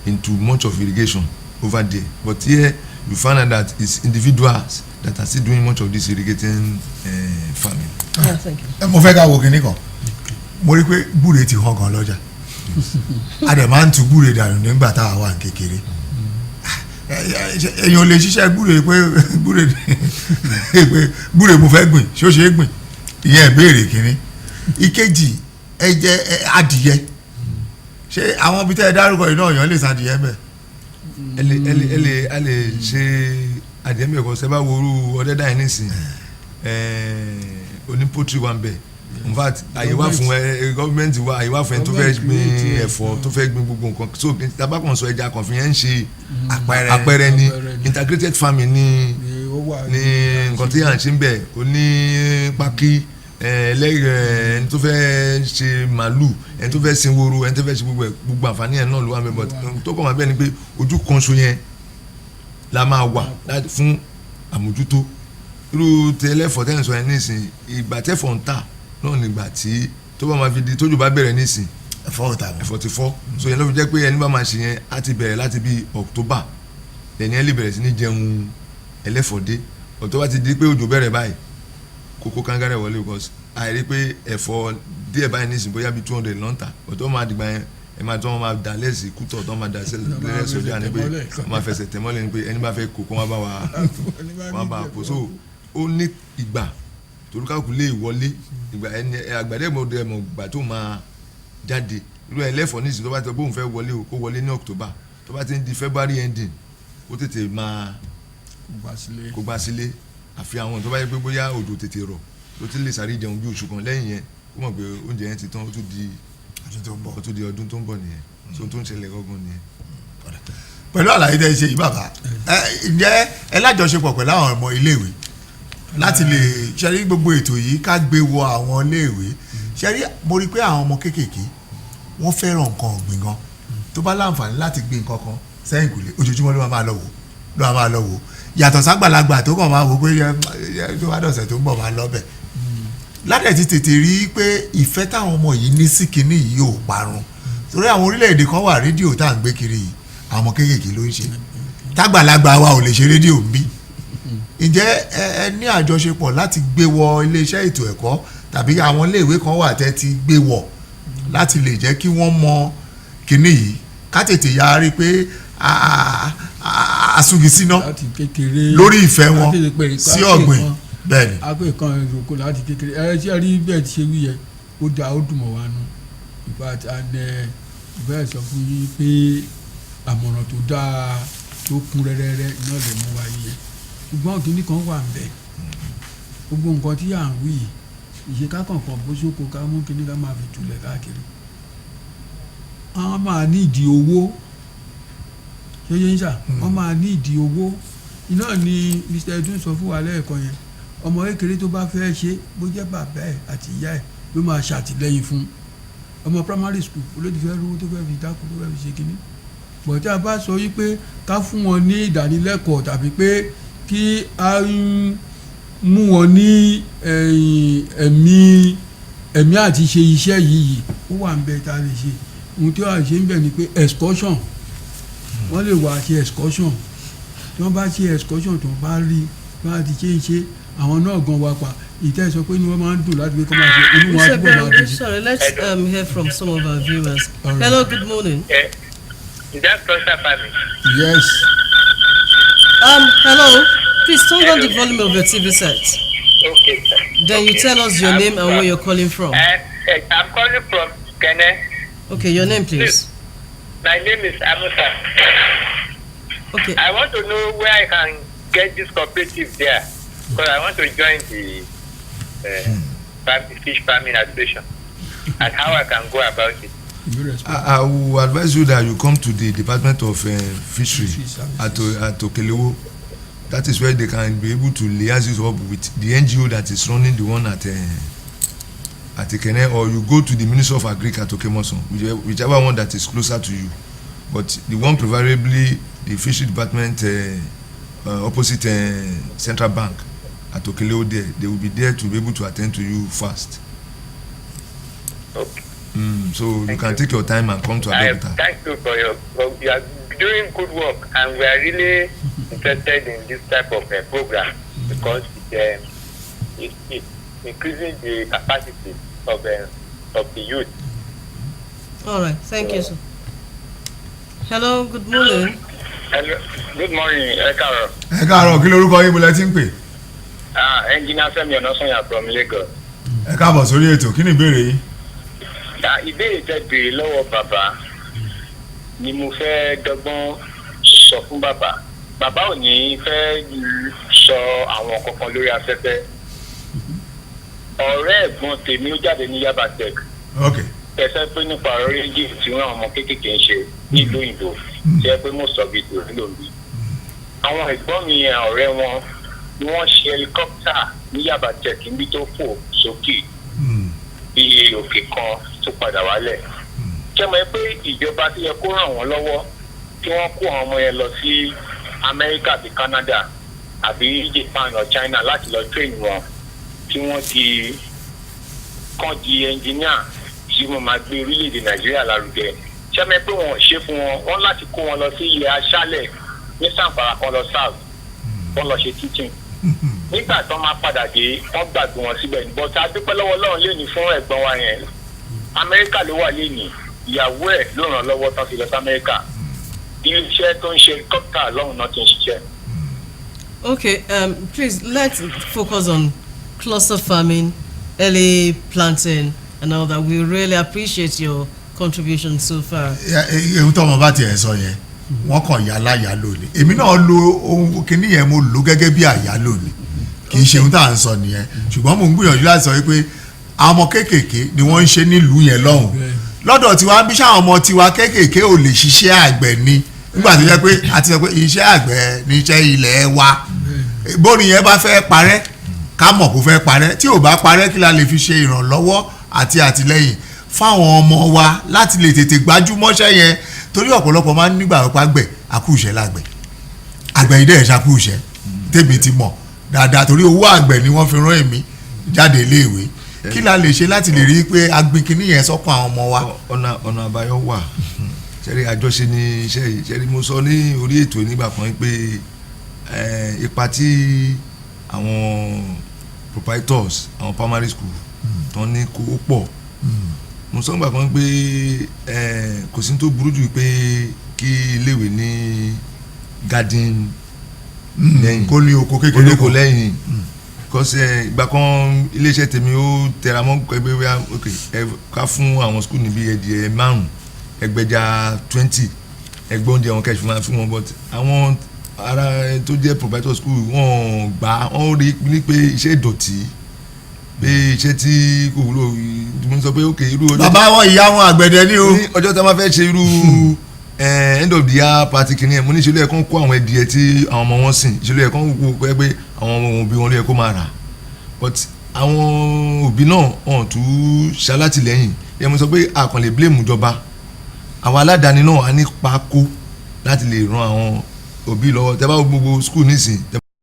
into much of irrigation over there. But here you find out that it's individuals that are still doing much of this irrigating farming. Yeah, thank you. Mo fẹ́ ká wo kinní kan, mo rí pé gbúre ti hàn gan lọ́jà, a dẹ̀ máa ń tu gbúre dànù nígbà tá a wà kékeré. Èèyàn lè ṣiṣẹ́ gbúre pé gbúre mo fẹ́ gbìn, ṣé ó ṣe é gbìn? Ìyẹn ìbéèrè kínní. Ìkejì, ẹ̀jẹ̀ adìyẹ, ṣé àwọn ibi tẹ́ ẹ dárúkọ yìí náà èèyàn lè san adìyẹ bẹ́ẹ̀? ẹ lè ṣe adìyẹ mẹ́rin kan, ṣe bá woru ọ̀dẹ́dá yẹn nísìnyí, oní pọ́tírì wà ń bẹ̀. In fact, àyè wà fún gọ́ọ̀mẹ̀ntì wa, àyè wà fún ẹni tó fẹ́ gbin ẹ̀fọ́, tó fẹ́ gbin gbogbo nǹkan. So tabakọ̀ sọ ẹja kan fi yẹn ń ṣe àpẹẹrẹ ní integrated farming ní nǹkan tí à ń ṣe ń bẹ̀, oní pákí, ẹni tó fẹ́ ṣe màálù, ẹni tó fẹ́ sin woro, ẹni tó fẹ́ ṣe gbogbo àǹfààní ẹ̀ náà ló wà ń bẹ̀. But tó kọ́ máa bẹ́ẹ̀ ni pé ojú kan ṣo yẹn la máa wà fún àmójútó irú tẹlẹfọ tẹ́lẹ̀ sọ yẹn nísìn ìgbà tẹ́fọ̀ ń tà náà nígbà tí tó bá máa fi di tójú bá bẹ̀rẹ̀ nísìn ẹ̀fọ́ ti fọ́ so yẹn ló fi jẹ́ pé ẹni bá máa ṣe yẹn á ti bẹ̀rẹ̀ láti bí October lẹ́ni ẹ̀ lè bẹ̀rẹ̀ sí ní jẹun ẹlẹ́fọ̀dé ọ̀tọ́ bá ti di pé òjò bẹ̀rẹ̀ báyìí kókó kangare wọlé because àìrí pé ẹ̀fọ́ díẹ̀ báyìí nísìn bóyá bí 200 lọ́ntà ọ̀tọ́ máa dìgbà yẹn ẹ máa tọ́ wọn máa dà lẹ́sì kútọ̀ tọ́ máa dà lẹ́sì ọjà ni pé wọ́n máa fẹsẹ̀ tẹ̀mọ́lẹ̀ ni pé ẹni bá fẹ́ kó kó wọ́n bá wa kó so ó ní ìgbà torúkàkù lè wọlé ìgbà ẹni àgbàdẹ́gbọ̀dẹ mọ̀ gbà tó máa jáde irú ẹlẹ́fọ̀ nísìn tó bá ti bóun fẹ́ wọlé o kó wọlé ní October tó bá ti ń di February ending ó tètè máa kó gbà sílé àfi àwọn tó bá yẹ pé bóyá òjò tètè rọ̀ ló ti lè sáré jẹun bí oṣù kan lẹ́yìn yẹn ó mọ̀ pé oúnjẹ yẹn ti tán ó tún di ọdún tó ń bọ̀ nìyẹn so tó ń ṣẹlẹ̀ gángan nìyẹn. pẹ̀lú àlàyé tẹ́ ẹ ṣe yìí bàbá ǹjẹ́ ẹ lájọṣepọ̀ pẹ̀lú àwọn ọmọ iléèwé láti lè ṣẹ́rí gbogbo ètò yìí ká gbé wọ àwọn iléèwé ṣẹ́rí mo rí i pé àwọn ọmọ kéékèèké wọ́n fẹ́ràn nǹkan ọ̀gbìn gan tó bá láǹfààní láti gbé nǹkan kan sẹ́yìn kùlé ojoojúmọ́ ló máa lọ wò yàtọ̀ ságbàlagbà tó kàn máa wò pé tó wá dọ̀sẹ̀ tó ń bọ̀ máa lọ bẹ̀ ládẹ̀ ti tètè rí i pé ìfẹ́ táwọn ọmọ yìí ní sí kinní yìí ò parun torí àwọn orílẹ̀-èdè kan wà rédíò tá à ń gbé kiri yìí àwọn ọmọ kéékèèké ló ń ṣe tágbàlagbà wa ò lè ṣe rédíò ń bí ǹjẹ́ ẹ ní àjọṣepọ̀ láti gbé wọ iléeṣẹ́ ètò ẹ̀kọ́ tàbí àwọn iléèwé kan wà tẹ́ ti gbé wọ̀ láti lè jẹ́ kí wọ́n mọ kinní yìí ká tètè yára rí i pé asúngisíná lórí ìfẹ́ wọn sí ọ̀gbìn bẹ́ẹ̀ ni. agbè kan ìròkò láti kékeré ẹ ṣe rí bẹ́ẹ̀ ti ṣe wí yẹ ó da ó dùn mọ́ wa nù ìbáyà sọ fún yín pé àmọ̀ràn tó dáa tó kún rẹ́rẹ́rẹ́ iná lè mú wa yẹ ṣùgbọ́n kínní kan wà ń bẹ gbogbo nǹkan tí à ń wí ìṣe kákànkàn bó ṣókò ká mú kínní ká máa fi tulẹ̀ káàkiri wọ́n máa ní ìdí owó ṣé yẹn ń ṣà wọ́n máa ní ìdí owó iná ni Mr. Edun sọ fún wa lẹ́ẹ̀kan yẹn ọmọ kékeré tó bá fẹ́ ṣe bó jẹ́ bàbá ẹ̀ àti ìyá ẹ̀ ló máa ṣàtìlẹ́yìn fún ọmọ primary school olóòtú fẹ́ rówó tó fẹ́ fi dákú tó fẹ́ fi ṣe kínní bọ̀tí a bá sọ yí pé ká fún wọn ní ìdánilẹ́kọ̀ọ́ tàbí pé kí a mú wọn ní ẹ̀mí àti ṣe iṣẹ́ yìí ó wà ń bẹ tá a lè ṣe ohun tí wàá ṣe ń bẹ̀ ni pé excursion wọ́n lè wá ṣe excursion tí wọ́n bá ṣe excursion tó bá rí wọ́n á ti ṣe àwọn náà gan wa pa ìtẹ́ sọ pé ni wọ́n máa ń dùn láti pé kọ́ máa ṣe inú wọn á túbọ̀ máa dùn sí. Sorry, let's hear from some of our viewers. Right. Hello, good morning. Is that Cluster Family? Yes. Hello. Please turn down the volume of your TV set. Okay, sir. Then you tell us your name and where you're calling from. I'm calling from Kene. Okay, your name, please. My name is Amusa. Okay. I want to know where I can get this cooperative there, because I want to join the fish farming association, and how I can go about it. I will advise you that you come to the Department of Fishery at Okelewo. That is where they can be able to liaise you up with the NGO that is running the one at Ekene, or you go to the Ministry of Agriculture at Okemoson, whichever one that is closer to you. But the one preferably the Fishery Department opposite Central Bank at Okelewo there, they will be there to be able to attend to you fast. Okay. So you can take your time and come to Abeokuta. Thank you for you are doing good work, and we are really interested in this type of program because it's increasing the capacity of the youth. All right, thank you, sir. Hello, good morning. Hello, good morning, Ekaro. ẹ káàárọ̀ kí lorúkọ yín bọ́lá tí ń pè. Engineer Fẹ́mi Ọ̀nàsànyà from Lagos. ẹ káàbọ̀ sórí ètò kí ni ìbéèrè yín. Ìbéèrè tẹ́ béèrè lọ́wọ́ bàbá ni mo fẹ́ dọ́gbọ́n sọ fún bàbá. Bàbá ò ní fẹ́ sọ àwọn kankan lórí afẹ́fẹ́. Ọ̀rẹ́ ẹ̀gbọ́n tèmi ó jáde ní Yaba Tech. Okay. Ẹsẹ̀ pé nípa rédíò tí wọ́n ọmọ kéékèèké ń ṣe nílùú ìbò ṣe pé mo sọ bíi tòun lòmí. Àwọn ẹ̀gbọ́n mi yẹn ọ̀rẹ́ wọn ni wọ́n ṣe helicopter ní Yaba Tech níbi tó fò sókè bí òkè kan tó padà wálẹ̀. Ṣé mo pé ìjọba tó yẹ kó ràn wọ́n lọ́wọ́ tí wọ́n kó àwọn ọmọ yẹn lọ sí America àbí Canada àbí Japan or China láti lọ train wọn tí wọ́n ti kàn di engineer tí wọ́n máa gbé orílẹ̀-èdè Nàìjíríà lárugẹ ṣẹ́mi pé wọ́n ṣe fún wọn wọ́n láti kó wọn lọ sí ilẹ̀ aṣálẹ̀ ní Zamfara kan lọ south wọ́n lọ ṣe teaching nígbà tó máa padà dé wọ́n gbàgbé wọn síbẹ̀ ní bọ́tà dúpẹ́ lọ́wọ́ Ọlọ́run lé ní fún ẹ̀gbọ́n wa yẹn Amẹ́ríkà ló wà lé ní ìyàwó ẹ̀ ló ràn lọ́wọ́ tán fi lọ sí Amẹ́ríkà iléeṣẹ́ tó ń ṣe helicopter lọ́hùn náà ti ń ṣiṣẹ́. Okay, please let's focus on cluster farming, early planting, and all that. We really appreciate your contribution so far. ewu tó ọmọ bá tiẹ̀ sọ yẹn wọ́n kàn yà láyàlò ni èmi náà lo ohun kìíní yẹn mo lò gẹ́gẹ́ bí àyálò ni kì í ṣe ohun tá à ń sọ nìyẹn ṣùgbọ́n mo ń gbìyànjú láti sọ wípé àwọn ọmọ kéékèèké ni wọ́n ń ṣe nílùú yẹn lọ́hùn lọ́dọ̀ tiwa bí sáwọn ọmọ tiwa kéékèèké ò lè ṣiṣẹ́ àgbẹ̀ ni nígbà tó jẹ́ pé àti sọ pé iṣẹ́ àgbẹ̀ ní iṣẹ́ ilẹ̀ wa bóni yẹn bá fẹ́ parẹ́ ká mọ̀ kó fẹ́ parẹ́ tí ò bá parẹ́ kí la lè fi ṣe ìrànlọ́wọ́ àti àtìlẹ́yìn fáwọn ọmọ wa láti lè tètè gbájúmọ́ṣẹ́ yẹn torí ọ̀pọ̀lọpọ̀ máa ń nígbà wípé àgbẹ̀ àkúṣẹ́ lágbẹ̀ àgbẹ̀ yìí dẹ̀ ṣàkúṣẹ́ tèmi ti mọ̀ dáadáa torí owó àgbẹ̀ ni wọ́n fi rán èmi jáde iléèwé kí la lè ṣe láti lè rí i pé agbin kìíní yẹn sọ́kàn àwọn ọmọ wa. ọ̀nà àbáyọ wà ṣẹ́rí àjọṣe ní iṣẹ́ yìí ṣẹ́rí mo sọ ní orí ètò nígbà kan pé ipa tí àwọn proprietors àwọn primary school tó ní kó pọ̀ mo sọ nígbà kan pé kò sí tó burú jù pé kí iléèwé ní garden lẹ́yìn kó ní oko kékeré kó lẹ́yìn kọ́sẹ̀ ìgbà kan iléeṣẹ́ tèmi ó tẹra mọ́ pé wíwá ká fún àwọn skul níbi ẹ̀dìẹ̀ 5 ẹgbẹ̀ja 20 ẹgbẹ́ oúnjẹ wọn kẹ́sì fún wọn but àwọn ará tó jẹ́ proprietor school wọ́n gbà wọ́n rí ní pé iṣẹ́ ìdọ̀tí pé iṣẹ́ tí kò wúlò mo sọ pé ok irú ọjọ́ bàbá wọn ìyá wọn àgbẹ̀dẹ ní o ní ọjọ́ tí a máa fẹ́ ṣe irú end of the year party kìíní ẹ̀ mo ní ìṣẹ̀lẹ̀ kan kó àwọn ẹ̀dìẹ̀ tí àwọn ọmọ wọn sìn ìṣẹ̀lẹ̀ kan wò pé àwọn ọmọ òbí wọn ló yẹ kó máa rà but àwọn òbí náà hàn tún ṣalátìlẹ́yìn yẹn mo sọ pé a kàn lè blame ìjọba àwọn aládàáni náà á ní pákó láti lè ran àwọn òbí lọ́wọ́ tẹ́ bá gbogbo school nísìn